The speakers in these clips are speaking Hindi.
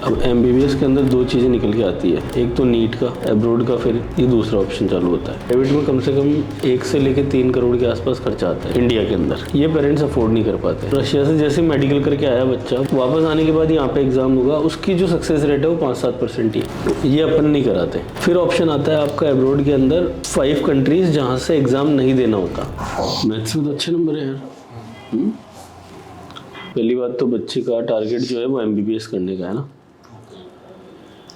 अब एमबीबीएस के अंदर दो चीज़ें निकल के आती है, एक तो नीट का एब्रोड का, फिर ये दूसरा ऑप्शन चालू होता है। प्राइवेट में कम से कम 1 से लेकर 3 करोड़ के आसपास खर्चा आता है इंडिया के अंदर। ये पेरेंट्स अफोर्ड नहीं कर पाते। रशिया से जैसे मेडिकल करके आया बच्चा, वापस आने के बाद यहाँ पे एग्जाम होगा, उसकी जो सक्सेस रेट है वो 5-7% ही है। ये अपन नहीं कराते। फिर ऑप्शन आता है आपका एब्रोड के अंदर 5 कंट्रीज जहाँ से एग्जाम नहीं देना होता। मैथ्स में तो अच्छे नंबर है यार। पहली बात तो बच्चे का टारगेट जो है वो एमबीबीएस करने का है ना।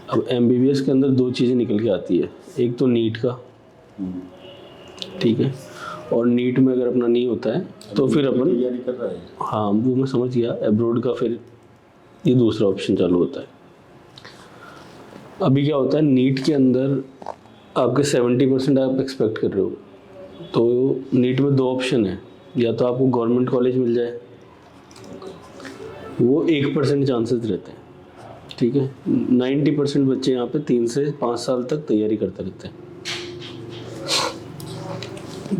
अब एमबीबीएस के अंदर दो चीज़ें निकल के आती है, एक तो नीट का, ठीक है, और नीट में अगर अपना नहीं होता है तो फिर अपन तैयारी कर रहा है। हाँ वो मैं समझ गया, एब्रोड का फिर ये दूसरा ऑप्शन चालू होता है। अभी क्या होता है, नीट के अंदर आपके 70% आप एक्सपेक्ट कर रहे हो, तो नीट में दो ऑप्शन है, या तो आपको गवर्नमेंट कॉलेज मिल जाए, वो 1% चांसेस रहते हैं, ठीक है। 90% बच्चे यहाँ पे 3 से 5 साल तक तैयारी करते रहते हैं।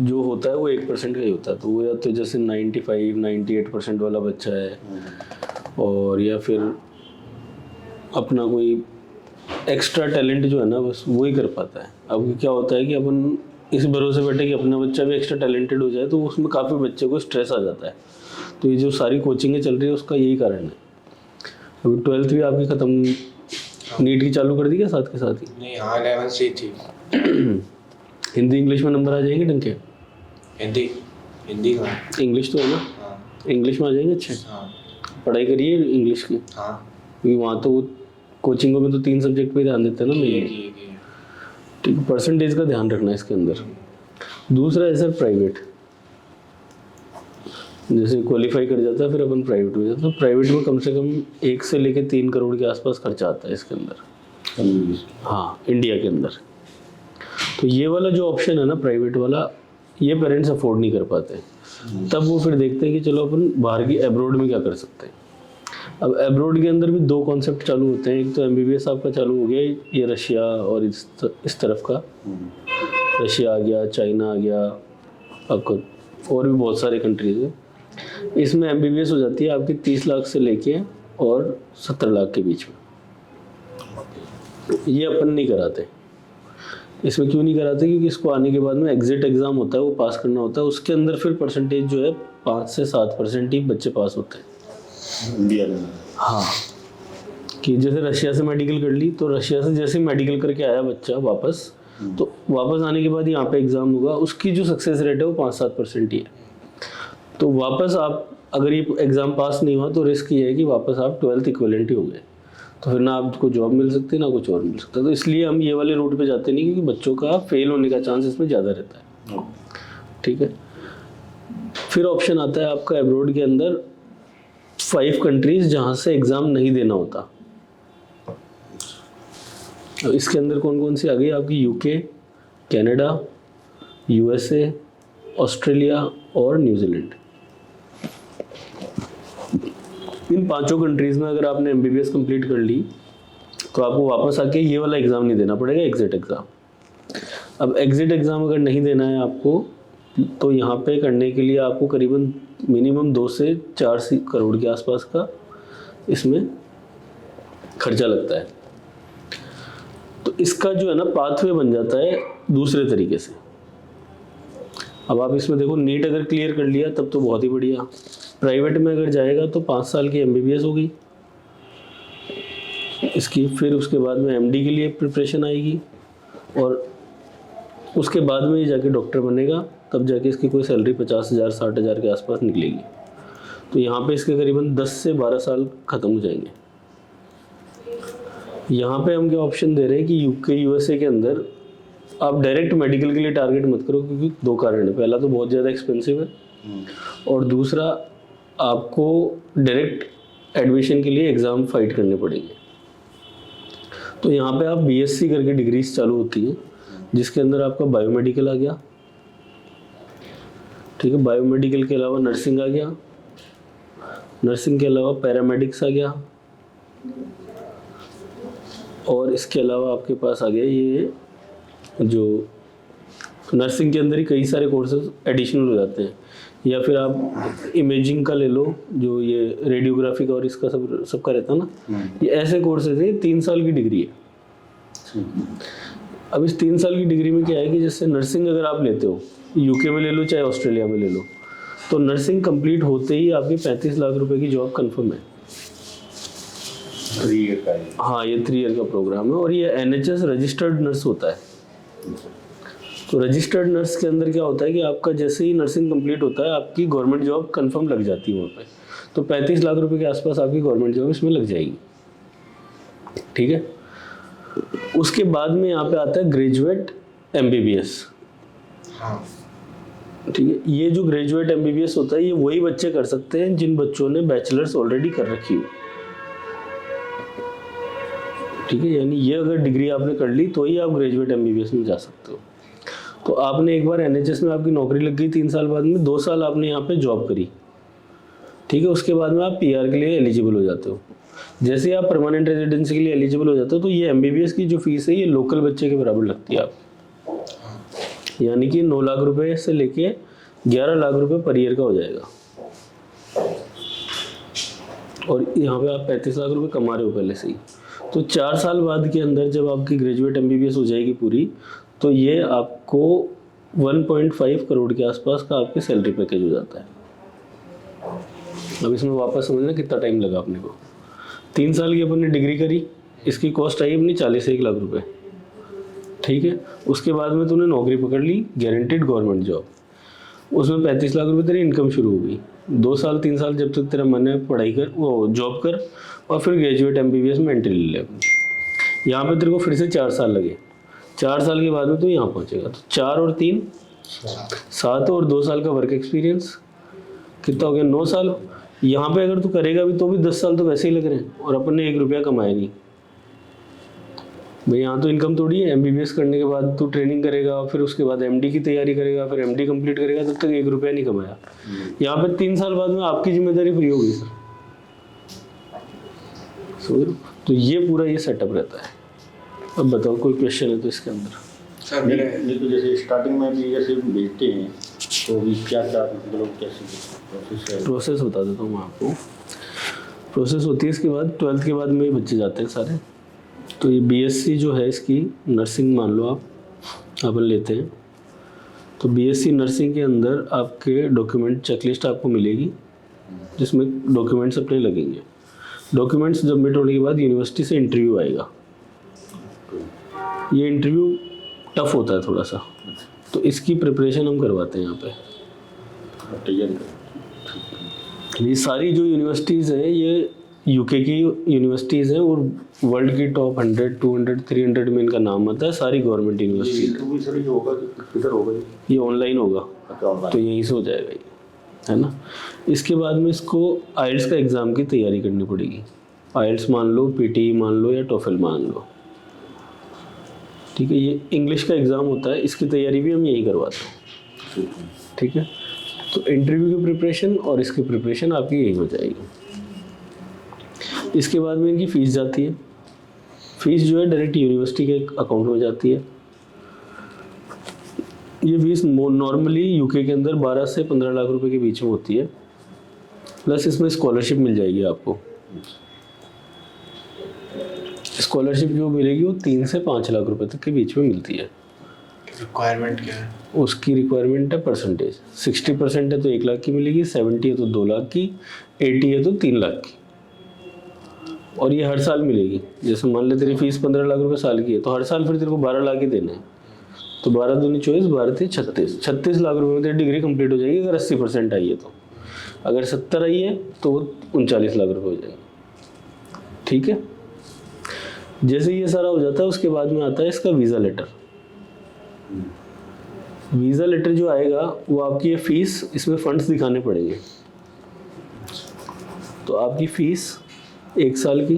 जो होता है वो 1% का ही होता है, तो वो या तो जैसे 95-98% वाला बच्चा है, और या फिर अपना कोई एक्स्ट्रा टैलेंट जो है ना बस वो ही कर पाता है। अब क्या होता है कि अपन इस भरोसे बैठे कि अपना बच्चा भी एक्स्ट्रा टैलेंटेड हो जाए, तो उसमें काफ़ी बच्चे को स्ट्रेस आ जाता है। तो ये जो सारी कोचिंगें चल रही है उसका यही कारण है। अभी 12th भी आपकी ख़त्म, नीट की चालू कर दी क्या साथ के साथ ही? नहीं, हाँ 11 से थी। हिंदी इंग्लिश में नंबर आ जाएंगे ढंग के? हिंदी का इंग्लिश तो है ना? हाँ इंग्लिश में आ जाएंगे अच्छे? हाँ पढ़ाई करिए इंग्लिश की, हाँ। क्योंकि वहाँ तो कोचिंगों में तो 3 सब्जेक्ट पे ध्यान देते हैं ना मेन। ठीक है, परसेंटेज का ध्यान रखना है इसके अंदर। दूसरा है सर प्राइवेट, जैसे क्वालिफाई कर जाता है फिर अपन प्राइवेट में जाते हैं। तो प्राइवेट में कम से कम 1 से लेकर 3 करोड़ के आसपास खर्चा आता है इसके अंदर, हाँ इंडिया के अंदर। तो ये वाला जो ऑप्शन है ना प्राइवेट वाला, ये पेरेंट्स अफोर्ड नहीं कर पाते। तब वो फिर देखते हैं कि चलो अपन बाहर की एब्रोड में क्या कर सकते हैं। अब एब्रोड के अंदर भी दो कॉन्सेप्ट चालू होते हैं, एक तो एमबीबीएस आपका चालू हो गया ये रशिया और इस तरफ का, रशिया आ गया, चाइना आ गया, आपका और भी बहुत सारे कंट्रीज है। इसमें एमबीबीएस हो जाती है आपकी 30 लाख से लेके और 70 लाख के बीच में। ये अपन नहीं कराते। इसमें क्यों नहीं कराते? क्योंकि इसको आने के बाद में एग्जिट एग्जाम होता है, वो पास करना होता है। उसके अंदर फिर परसेंटेज जो है 5 से 7% ही बच्चे पास होते हैं इंडिया में। हाँ, कि जैसे रशिया से मेडिकल कर ली, तो रशिया से जैसे मेडिकल करके आया बच्चा वापस, तो वापस आने के बाद यहाँ पे एग्जाम होगा, उसकी जो सक्सेस रेट है वो 5-7% ही है। तो वापस आप अगर ये एग्ज़ाम पास नहीं हुआ तो रिस्क ये है कि वापस आप 12th इक्विवेलेंट ही हो गए, तो फिर ना आपको जॉब मिल सकती ना कुछ और मिल सकता। तो इसलिए हम ये वाले रूट पे जाते नहीं, क्योंकि बच्चों का फेल होने का चांस इसमें ज़्यादा रहता है, ठीक है। फिर ऑप्शन आता है आपका एब्रोड के अंदर 5 कंट्रीज जहाँ से एग्ज़ाम नहीं देना होता। अब इसके अंदर कौन कौन सी आ गई आपकी? यूके, कनाडा, यूएसए, ऑस्ट्रेलिया और न्यूजीलैंड। इन 5 कंट्रीज में अगर आपने एमबीबीएस कंप्लीट कर ली तो आपको वापस आके ये वाला एग्ज़ाम नहीं देना पड़ेगा, एग्जिट एग्ज़ाम। अब एग्जिट एग्ज़ाम अगर नहीं देना है आपको, तो यहाँ पे करने के लिए आपको करीबन मिनिमम 2 से 4 करोड़ के आसपास का इसमें खर्चा लगता है। तो इसका जो है ना पाथवे बन जाता है दूसरे तरीके से। अब आप इसमें देखो, नीट अगर क्लियर कर लिया तब तो बहुत ही बढ़िया। प्राइवेट में अगर जाएगा तो 5 साल की एमबीबीएस होगी इसकी, फिर उसके बाद में एमडी के लिए प्रिपरेशन आएगी, और उसके बाद में ये जाके डॉक्टर बनेगा, तब जाके इसकी कोई सैलरी 50,000-60,000 के आसपास निकलेगी। तो यहाँ पे इसके करीबन 10 से 12 साल ख़त्म हो जाएंगे। यहाँ पे हम क्या ऑप्शन दे रहे हैं कि यूके यूएसए के अंदर आप डायरेक्ट मेडिकल के लिए टारगेट मत करो, क्योंकि 2 कारण है। पहला तो बहुत ज़्यादा एक्सपेंसिव है, और दूसरा आपको डायरेक्ट एडमिशन के लिए एग्ज़ाम फाइट करने पड़ेंगे। तो यहाँ पे आप बीएससी करके डिग्रीज चालू होती हैं, जिसके अंदर आपका बायोमेडिकल आ गया, ठीक है। बायोमेडिकल के अलावा नर्सिंग आ गया, नर्सिंग के अलावा पैरामेडिक्स आ गया, और इसके अलावा आपके पास आ गया ये जो नर्सिंग के अंदर ही कई सारे कोर्सेज एडिशनल हो जाते हैं। या फिर आप इमेजिंग का ले लो, जो ये रेडियोग्राफी का और इसका सबका रहता है ना, ये ऐसे कोर्सेज है। 3 साल की डिग्री है। अब इस 3 साल की डिग्री में क्या है कि जैसे नर्सिंग अगर आप लेते हो, यूके में ले लो चाहे ऑस्ट्रेलिया में ले लो, तो नर्सिंग कंप्लीट होते ही आपकी 35 लाख रुपए की जॉब कंफर्म है। 3 ईयर का है। हाँ, ये 3 ईयर का प्रोग्राम है और ये NHS रजिस्टर्ड नर्स होता है। तो रजिस्टर्ड नर्स के अंदर क्या होता है कि आपका जैसे ही नर्सिंग कंप्लीट होता है आपकी गवर्नमेंट जॉब कंफर्म लग जाती है वहाँ पे। तो 35 लाख रुपए के आसपास आपकी गवर्नमेंट जॉब इसमें लग जाएगी। ठीक है। उसके बाद में यहाँ पे आता है ग्रेजुएट MBBS। हाँ। ठीक है। ये जो ग्रेजुएट MBBS होता है ये वही बच्चे कर सकते हैं जिन बच्चों ने बैचलर्स ऑलरेडी कर रखी हो। ठीक है। यानी ये अगर डिग्री आपने कर ली तो ही आप ग्रेजुएट MBBS में जा सकते हो। तो आपने एक बार NHS में आपकी नौकरी लग गई, 3 साल बाद में 2 साल आपने यहाँ पे जॉब करी। ठीक है। उसके बाद में आप PR के लिए एलिजिबल हो जाते हो। जैसे ही आप परमानेंट रेजिडेंसी के लिए एलिजिबल हो जाते हो तो ये MBBS की जो फीस है ये लोकल बच्चे के बराबर लगती है आप, यानी कि 9 लाख रुपए से लेके 11 लाख रुपए पर ईयर का हो जाएगा। और यहाँ पे आप 35 लाख रुपए कमा रहे हो पहले से ही। तो 4 साल बाद के अंदर जब आपकी ग्रेजुएट MBBS हो जाएगी पूरी, तो ये आपको 1.5 करोड़ के आसपास का आपके सैलरी पैकेज हो जाता है। अब इसमें वापस समझना कितना टाइम लगा अपने को। 3 साल की अपन ने डिग्री करी, इसकी कॉस्ट आई अपनी 40 लाख रुपए। ठीक है। उसके बाद में तूने नौकरी पकड़ ली, गारंटीड गवर्नमेंट जॉब, उसमें 35 लाख रुपए तेरी इनकम शुरू हो गई। 2 साल 3 साल जब तक तेरा मन है पढ़ाई कर, वो जॉब कर, और फिर ग्रेजुएट MBBS में एंट्री ले ले अपनी। यहाँ पे तेरे को फिर से 4 साल लगे। 4 साल के बाद में तो यहाँ पहुँचेगा। तो 4 और 3 7 और 2 साल का वर्क एक्सपीरियंस कितना हो गया? 9 साल। यहाँ पे अगर तू करेगा भी तो भी 10 साल तो वैसे ही लग रहे हैं और अपन ने 1 रुपया कमाया नहीं भाई। यहाँ तो इनकम थोड़ी है। MBBS करने के बाद तू ट्रेनिंग करेगा, फिर उसके बाद MD की तैयारी करेगा, फिर MD कंप्लीट करेगा, तब तक 1 रुपया नहीं कमाया। यहाँ पे 3 साल बाद में आपकी जिम्मेदारी फ्री होगी सर। समझ लो। तो ये पूरा ये सेटअप रहता है। अब बताओ कोई क्वेश्चन है तो इसके अंदर। सर मेरे ये तो जैसे स्टार्टिंग में भी जैसे भेजते हैं तो भी क्या मतलब कैसे प्रोसेस बता देता हूँ मैं आपको। प्रोसेस होती है इसके बाद 12th के बाद में ये बच्चे जाते हैं सारे। तो ये BSc जो है इसकी नर्सिंग मान लो आप अपन लेते हैं। तो BSc नर्सिंग के अंदर आपके डॉक्यूमेंट चेकलिस्ट आपको मिलेगी जिसमें डॉक्यूमेंट्स अपने लगेंगे। डॉक्यूमेंट्स सबमिट होने के बाद यूनिवर्सिटी से इंटरव्यू आएगा। ये इंटरव्यू टफ होता है थोड़ा सा, तो इसकी प्रिपरेशन हम करवाते हैं यहाँ पे। ये सारी जो यूनिवर्सिटीज़ हैं ये UK की यूनिवर्सिटीज़ हैं और वर्ल्ड की टॉप 100, 200, 300 में इनका नाम आता है। सारी गवर्नमेंट यूनिवर्सिटी होगा, ये ऑनलाइन होगा तो यहीं से हो जाएगा ये, है ना। इसके बाद में इसको IELTS का एग्ज़ाम की तैयारी करनी पड़ेगी। IELTS मान लो, PTE मान लो या TOEFL मान लो। ठीक है। ये इंग्लिश का एग्ज़ाम होता है, इसकी तैयारी भी हम यही करवाते हैं। ठीक है। तो इंटरव्यू की प्रिपरेशन और इसकी प्रिपरेशन आपकी यही हो जाएगी। इसके बाद में इनकी फ़ीस जाती है। फ़ीस जो है डायरेक्ट यूनिवर्सिटी के अकाउंट में जाती है। ये फीस नॉर्मली UK के अंदर 12 से 15 लाख रुपए के बीच में होती है, प्लस इसमें स्कॉलरशिप मिल जाएगी आपको। स्कॉलरशिप जो मिलेगी वो 3 से 5 लाख रुपए तक के बीच में मिलती है। रिक्वायरमेंट क्या है? उसकी रिक्वायरमेंट है परसेंटेज। 60% है तो 1 लाख की मिलेगी, 70 है तो 2 लाख की, 80 है तो 3 लाख की। और ये हर साल मिलेगी। जैसे मान ले तेरी फीस 15 लाख रुपए साल की है तो हर साल फिर तेरे को 12 लाख ही देना है। तो 12 दूनी 24, 12 थे 36 लाख रुपए में तेरी डिग्री कंप्लीट हो जाएगी अगर 80% आई है तो। अगर 70 आई है तो 39 लाख रुपए हो जाएंगे। ठीक है। जैसे ये सारा हो जाता है उसके बाद में आता है इसका वीज़ा लेटर। वीज़ा लेटर जो आएगा वो आपकी ये फीस, इसमें फंड्स दिखाने पड़ेंगे। तो आपकी फीस 1 साल की,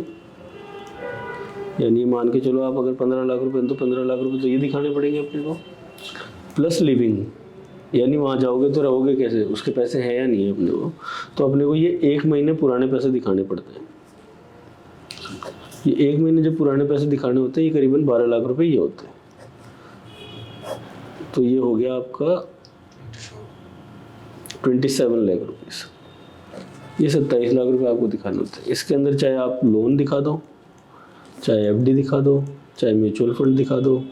यानी मान के चलो आप अगर 15 लाख रुपए तो 15 लाख रुपए तो ये दिखाने पड़ेंगे अपने को, प्लस लिविंग, यानी वहाँ जाओगे तो रहोगे कैसे, उसके पैसे हैं या नहीं है अपने को। तो अपने को ये 1 महीने पुराने पैसे दिखाने पड़ते हैं। ये 1 महीने जब पुराने पैसे दिखाने होते हैं ये करीबन 12 लाख रुपए ये होते हैं। तो ये हो गया आपका 27 लाख रुपीज़। ये 27 लाख रुपए आपको दिखाने होते हैं। इसके अंदर चाहे आप लोन दिखा दो, चाहे एफडी दिखा दो, चाहे म्यूचुअल फंड दिखा दो,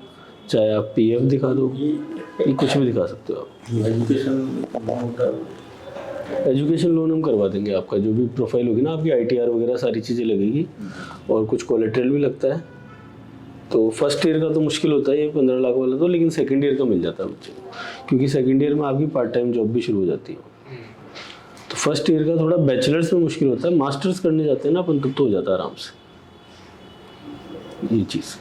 चाहे आप पीएफ दिखा दो, ये कुछ भी दिखा सकते हो आप। एजुकेशन लोन हम करवा देंगे, आपका जो भी प्रोफाइल होगी ना आपकी, आईटीआर वगैरह सारी चीज़ें लगेगी और कुछ कोलेट्रल भी लगता है। तो फर्स्ट ईयर का तो मुश्किल होता है ये 15 लाख वाला तो, लेकिन सेकंड ईयर का मिल जाता है बच्चे को, क्योंकि सेकंड ईयर में आपकी पार्ट टाइम जॉब भी शुरू हो जाती है। तो फर्स्ट ईयर का थोड़ा बैचलर्स में मुश्किल होता है, मास्टर्स करने जाते हैं ना अपन तब तो हो जाता है आराम से ये चीज़।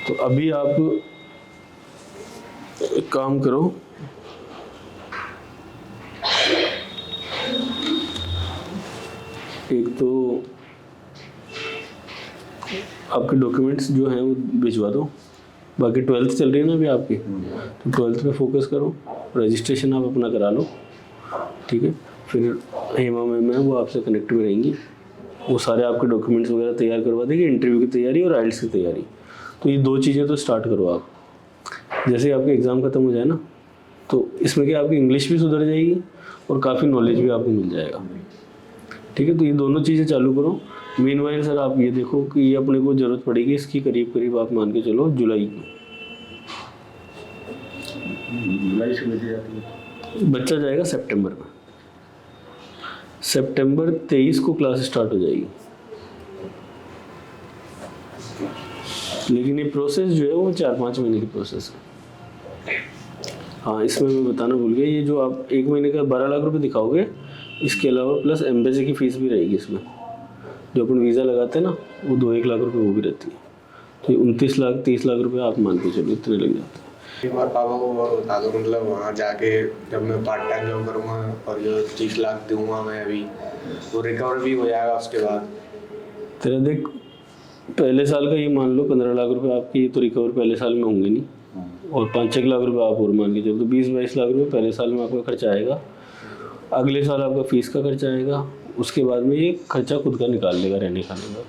तो अभी आप एक काम करो, एक तो आपके डॉक्यूमेंट्स जो हैं वो भिजवा दो, बाकी 12th चल रही है ना अभी आपकी, तो 12th पे फोकस करो, रजिस्ट्रेशन आप अपना करा लो, ठीक है। फिर हेमा मैम है वो आपसे कनेक्ट में रहेंगी, वो सारे आपके डॉक्यूमेंट्स वगैरह तैयार करवा देंगे, इंटरव्यू की तैयारी और आइल्स की तैयारी। तो ये 2 चीज़ें तो स्टार्ट करो आप। जैसे आपके एग्ज़ाम ख़त्म हो जाए ना, तो इसमें क्या आपकी इंग्लिश भी सुधर जाएगी और काफ़ी नॉलेज भी आपको मिल जाएगा, ठीक है। तो ये दोनों चीज़ें चालू करो। मीनवाइल सर आप ये देखो कि ये अपने को ज़रूरत पड़ेगी इसकी करीब करीब आप मान के चलो जुलाई की। जुलाई से भेजी जाती है, बच्चा जाएगा सितंबर में, सितंबर 23 को क्लास स्टार्ट हो जाएगी। लेकिन ये प्रोसेस जो है वो 4-5 महीने की प्रोसेस है। हाँ, इसमें मैं बताना भूल गया, ये जो आप 1 महीने का 12 लाख रुपए दिखाओगे, इसके अलावा प्लस एम्बेसी की फ़ीस भी रहेगी इसमें। जो अपन वीज़ा लगाते हैं ना, वो 2-1 लाख रुपए वो भी रहती है। तो ये 29 लाख 30 लाख रुपए आप मान के चलो इतने लग जाते हैं। एक बार पापा को बता दो, मतलब वहाँ जाके जब मैं पार्ट टाइम जॉब करूँगा और जो 30 लाख दूंगा मैं अभी, वो रिकवर भी हो जाएगा उसके बाद। तेरा देख, पहले साल का ये मान लो 15 लाख रुपए आपकी, ये तो रिकवर पहले साल में होंगे नहीं, और 5-6 लाख रुपए आप और मान के चलो, तो 20-22 लाख रुपए पहले साल में आपका खर्चा आएगा। अगले साल आपका फीस का खर्चा आएगा, उसके बाद में ये खर्चा खुद का निकाल लेगा रहने खाने का।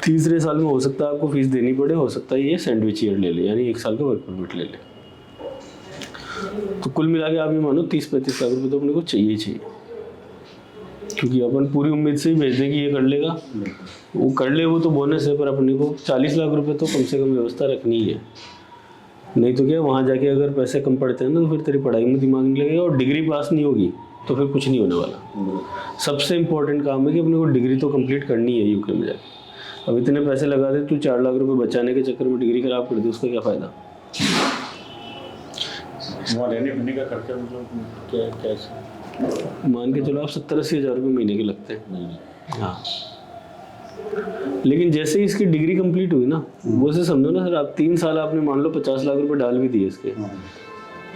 तीसरे साल में हो सकता है आपको फीस देनी पड़े, हो सकता है ये सैंडविच ईयर ले ले, यानी 1 साल का वर्क परमिट ले ले। तो कुल मिला के आप ये मानो 30-35 लाख रुपए तो अपने को चाहिए ही चाहिए, क्योंकि अपन पूरी उम्मीद से ही भेज दें कि ये कर लेगा, वो कर ले वो तो बोनस है, पर अपने को 40 लाख रुपए तो कम से कम व्यवस्था रखनी है। नहीं तो क्या, वहाँ जाके अगर पैसे कम पड़ते हैं ना, तो फिर तेरी पढ़ाई में दिमाग नहीं लगेगा और डिग्री पास नहीं होगी तो फिर कुछ नहीं होने वाला। सबसे इम्पोर्टेंट काम है कि अपने को डिग्री तो कंप्लीट करनी है यूके में जाके। अब इतने पैसे लगा दे तू 4 लाख रुपए बचाने के चक्कर में डिग्री खराब कर दे, उसका क्या फ़ायदा। वहाँ रहने खाने का खर्चा मतलब क्या कैसे मान के चलो आप 70-80 हज़ार रुपये महीने के लगते हैं। हाँ, लेकिन जैसे ही इसकी डिग्री कंप्लीट हुई ना, वो से समझो ना सर, आप 3 साल आपने मान लो 50 लाख रुपए डाल भी दिए इसके,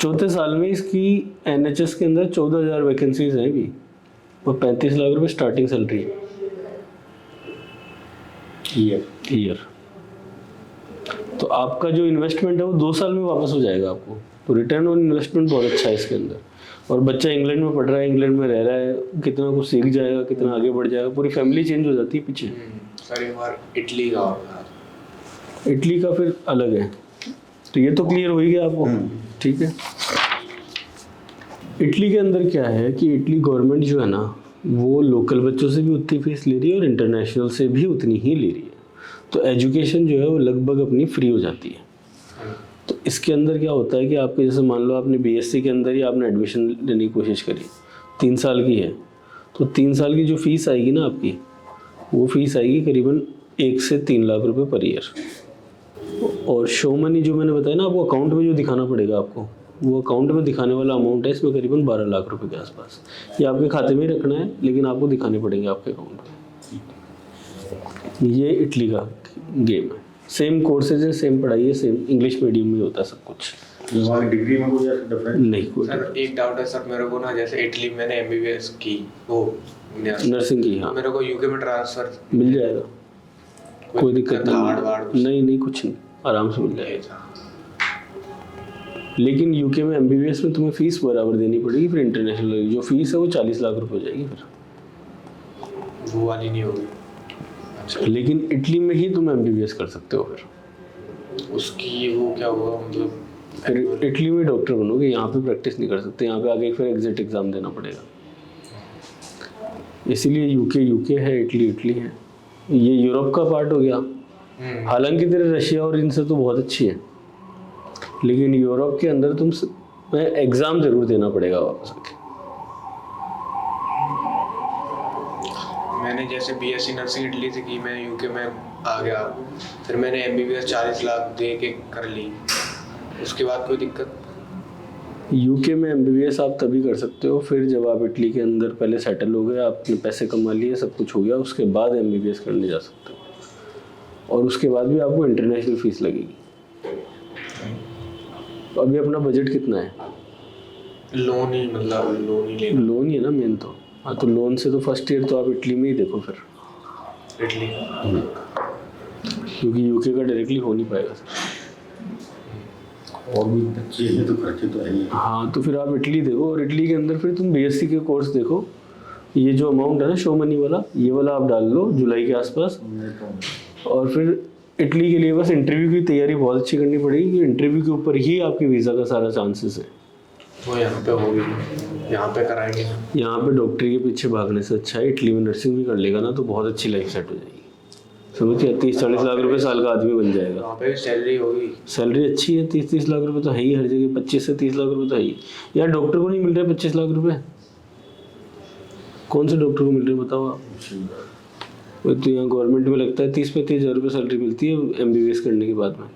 चौथे साल में इसकी NHS के अंदर 14,000 वैकेंसीज हैं भी, और 35 लाख रुपए स्टार्टिंग सैलरी है ईयर। तो आपका जो इन्वेस्टमेंट है वो 2 साल में वापस हो जाएगा आपको। तो रिटर्न ऑन इन्वेस्टमेंट बहुत अच्छा है इसके अंदर। और बच्चा इंग्लैंड में पढ़ रहा है, इंग्लैंड में रह रहा है, कितना कुछ सीख जाएगा, कितना आगे बढ़ जाएगा, पूरी फैमिली चेंज हो जाती है पीछे। सर एक बार इटली का होगा, इटली का फिर अलग है। तो ये तो क्लियर हो ही गया आपको, ठीक है। इटली के अंदर क्या है कि इटली गवर्नमेंट जो है ना, वो लोकल बच्चों से भी उतनी फीस ले रही है और इंटरनेशनल से भी उतनी ही ले रही है। तो एजुकेशन जो है वो लगभग अपनी फ्री हो जाती है। तो इसके अंदर क्या होता है कि आपके जैसे मान लो आपने बीएससी के अंदर ही आपने एडमिशन लेने की कोशिश करी, 3 साल की है, तो 3 साल की जो फीस आएगी ना आपकी, वो फीस आएगी करीबन 1 से 3 लाख रुपए पर ईयर। और शो मनी जो मैंने बताया ना आपको, अकाउंट में जो दिखाना पड़ेगा आपको, वो अकाउंट में दिखाने वाला अमाउंट है इसमें करीबन 12 लाख रुपए के आसपास। ये आपके खाते में ही रखना है, लेकिन आपको दिखाने पड़ेंगे आपके अकाउंट में। ये इटली का गेम है। सेम कोर्सेज है, सेम पढ़ाई है, सेम इंग्लिश मीडियम में होता है सब कुछ। वहाँ की डिग्री में कोई ऐसा डिफरेंस नहीं कोई सर एक डाउट है सर मेरे को ना, जैसे इटली मैंने एमबीबीएस की, वो नर्सिंग की, हाँ मेरे को यूके में ट्रांसफर मिल जाएगा, कोई दिक्कत नहीं। नहीं कुछ नहीं, आराम से मिल जाएगा। लेकिन यूके में एमबीबीएस में तुम्हें फीस बराबर देनी पड़ेगी, फिर इंटरनेशनल जो फीस है वो 40 लाख रुपए हो जाएगी, फिर वो वाली नहीं होगी। अच्छा, लेकिन इटली में ही तुम एमबीबीएस कर सकते हो। फिर उसकी वो क्या होगा, मतलब फिर इटली में डॉक्टर बनोगे, यहाँ पे प्रैक्टिस नहीं कर सकते, यहाँ पे आगे फिर एग्जिट एग्ज़ाम देना पड़ेगा। इसीलिए यूके है, इटली है। ये यूरोप का पार्ट हो गया। हालांकि तेरे रशिया और इनसे तो बहुत अच्छी है, लेकिन यूरोप के अंदर तुम एग्ज़ाम ज़रूर देना पड़ेगा वापस आके। मैंने जैसे बीएससी नर्सिंग इटली से की, मैं यूके में आ गया, फिर मैंने एमबीबीएस 40 लाख दे के कर ली, उसके बाद कोई दिक्कत? यूके में एमबीबीएस आप तभी कर सकते हो फिर जब आप इटली के अंदर पहले सेटल हो गए, आपने पैसे कमा लिए, सब कुछ हो गया, उसके बाद एमबीबीएस करने जा सकते हो। और उसके बाद भी आपको इंटरनेशनल फीस लगेगी। तो अभी अपना बजट कितना है? लोन ही लेना। लोन ही है ना मेन तो। हाँ, तो लोन से तो फर्स्ट ईयर तो आप इटली में ही देखो फिर। इटली क्योंकि यूके का डायरेक्टली हो नहीं पाएगा सर। और भी बच्चे हैं तो खर्चे तो है ही। हाँ, तो फिर आप इटली देखो, और इटली के अंदर फिर तुम बीएससी के कोर्स देखो। ये जो अमाउंट है ना शो मनी वाला, ये वाला आप डाल लो जुलाई के आसपास। और फिर इटली के लिए बस इंटरव्यू की तैयारी बहुत अच्छी करनी पड़ेगी, कि इंटरव्यू के ऊपर ही आपके वीज़ा का सारा चांसेस है। वो यहाँ पे होगी, यहाँ पे कराएंगे। यहाँ पे डॉक्टरी के पीछे भागने से अच्छा है इटली में नर्सिंग भी कर लेगा ना, तो बहुत अच्छी लाइफ सेट हो जाएगी। समझिए 30-40 लाख रुपए साल का आदमी बन जाएगा। वहाँ पे सैलरी होगी, सैलरी अच्छी है, 30-30 लाख रुपए तो है ही हर जगह, 25 से 30 लाख रुपए तो है ही। यार डॉक्टर को नहीं मिल रहे 25 लाख रुपए? कौन से डॉक्टर को मिल रहे बताओ आप? तो यहाँ गवर्नमेंट में लगता है 30-35 हज़ार रुपये सैलरी मिलती है एमबीबीएस करने के बाद में।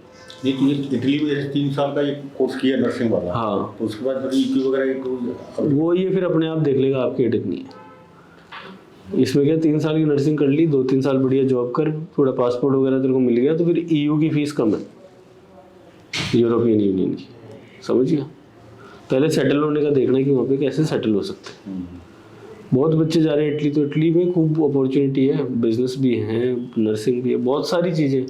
ये इटली में जैसे 3 साल का ये कोर्स किया नर्सिंग वाला, हाँ, तो उसके बाद फिर ईक्यू वगैरह वो ये फिर अपने आप देख लेगा आपकी एडिट नहीं है। इसमें क्या 3 साल की नर्सिंग कर ली, 2-3 साल बढ़िया जॉब कर, थोड़ा पासपोर्ट वगैरह तेरे को मिल गया, तो फिर ईयू की फीस कम है यूरोपियन यूनियन की। समझ गया? पहले सेटल होने का देखना कि वहाँ पे कैसे सेटल हो सकते हैं। बहुत बच्चे जा रहे हैं इटली, तो इटली में खूब अपॉर्चुनिटी है, बिजनेस भी है, नर्सिंग भी है, बहुत सारी चीज़ें।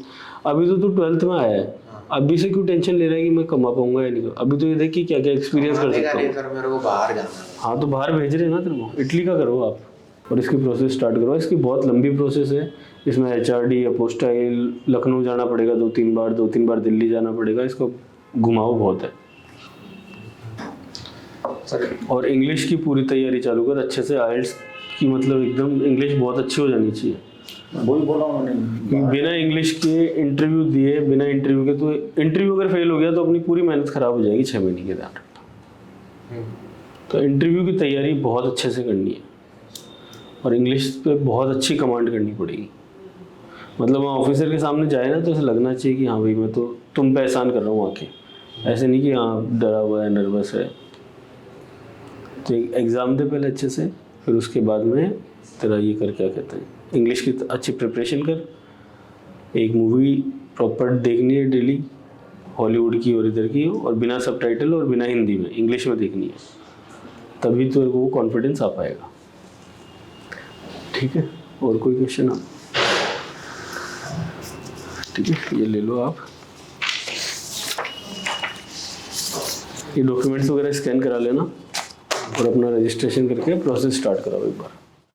अभी तो तू 12th में आया है, अभी से क्यों टेंशन ले रहा है कि मैं कमा पाऊंगा या नहीं? अभी तो ये देख कि क्या क्या एक्सपीरियंस कर सकता हूँ। सर मेरे को बाहर जाना है। हाँ, तो बाहर भेज रहे हैं ना तेरे को, इटली का करो आप, और इसकी प्रोसेस स्टार्ट करो। इसकी बहुत लंबी प्रोसेस है, इसमें एचआरडी, अपोस्टाइल, लखनऊ जाना पड़ेगा 2-3 बार, 2-3 बार दिल्ली जाना पड़ेगा, इसका घुमाव बहुत है। और इंग्लिश की पूरी तैयारी चालू कर अच्छे से, आइल्स की मतलब एकदम इंग्लिश बहुत अच्छी हो जानी चाहिए। वही बोला उन्होंने, बिना इंग्लिश के इंटरव्यू दिए, बिना इंटरव्यू के, तो इंटरव्यू अगर फेल हो गया तो अपनी पूरी मेहनत खराब हो जाएगी 6 महीने के ध्यान रखना। तो इंटरव्यू की तैयारी बहुत अच्छे से करनी है, और इंग्लिश पे बहुत अच्छी कमांड करनी पड़ेगी। मतलब वहाँ ऑफिसर के सामने जाए ना तो ऐसा लगना चाहिए कि हाँ भाई मैं तो तुम पे एहसान कर रहा हूँ आके, ऐसे नहीं कि हाँ डरा हुआ है, नर्वस है। तो एग्ज़ाम दे पहले अच्छे से, फिर उसके बाद में तेरा ये कर, क्या कहते हैं, इंग्लिश की अच्छी प्रिपरेशन कर। एक मूवी प्रॉपर देखनी है डेली, हॉलीवुड की और इधर की, और बिना सबटाइटल और बिना हिंदी में, इंग्लिश में देखनी है, तभी तो वो कॉन्फिडेंस आ पाएगा। ठीक है? और कोई क्वेश्चन आप? ठीक है, ये ले लो आप, ये डॉक्यूमेंट्स वगैरह स्कैन करा लेना, और अपना रजिस्ट्रेशन करके प्रोसेस स्टार्ट कराओ एक बार।